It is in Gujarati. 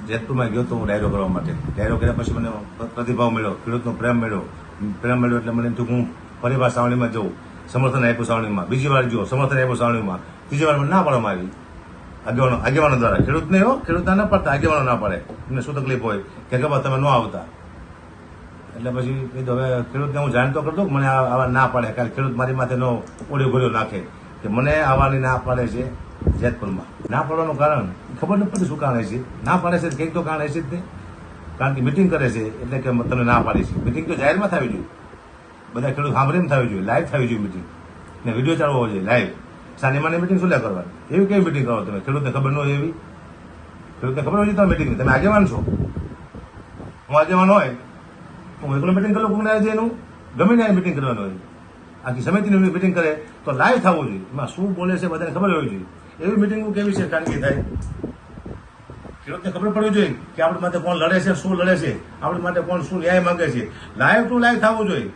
જેતપુરમાં ગયો તો હું ડાયરો કરવા માટે. ડાયરો કર્યા પછી મને પ્રતિભાવ મળ્યો, ખેડૂતનો પ્રેમ મળ્યો એટલે મને એમ થયું હું ફરીવાર સાવણીમાં જઉં. સમર્થન આપ્યું સાવણીમાં, બીજી વાર જો સમર્થન આપ્યું સાવણીમાં, ત્રીજી વાર મને ના પાડવામાં આવી આગેવાનો દ્વારા. ખેડૂતને ખેડૂતના ના પાડતા, આગેવાનો ના પાડે. એમને શું તકલીફ હોય કે ખબર તમે ન આવતા. એટલે પછી કીધું હવે ખેડૂતને હું જાણતો કરતો મને આવા ના પાડે, કારણ ખેડૂત મારી માથે નો ઓડિયો ગોળ્યો નાખે કે મને આવવાની ના પાડે છે. જેતપુરમાં ના પાડવાનું કારણ ખબર નથી પડતી શું કારણ છે. ના પાડે છે કંઈક તો કારણ છે જ તે, કારણ કે મિટિંગ કરે છે એટલે કે તમને ના પાડી છે. મિટિંગ તો જાહેરમાં થવી જોઈએ, બધા ખેડૂત સાંભળીને થવી જોઈએ, લાઈવ થવી જોઈએ મિટિંગ, ને વિડીયો ચાલવો હોવો જોઈએ લાઈવ. સાનિમાની મિટિંગ શું લે કરવાની? એવી કેવી મિટિંગ કરો તમે? ખેડૂતને ખબર ન હોય એવી? ખેડૂતને ખબર હોય તમે મિટિંગ, તમે આગેવાન છો. હું આગેવાન હોય તો હું એકલો મિટિંગ કરું, કોઈને આજે એનું ગમે ને મિટિંગ કરવાનું હોય. આખી સમિતિની મિટિંગ કરે તો લાઈવ થવું જોઈએ, એમાં શું બોલે છે બધાને ખબર હોવી જોઈએ. એવી મિટિંગ કેવી છે ખાનગી થાય? ખેડૂતને ખબર પડવી જોઈએ કે આપણી માટે કોણ લડે છે, શું લડે છે, આપણી માટે કોણ શું ન્યાય માંગે છે. લાઈવ ટુ લાઈવ થવું જોઈએ.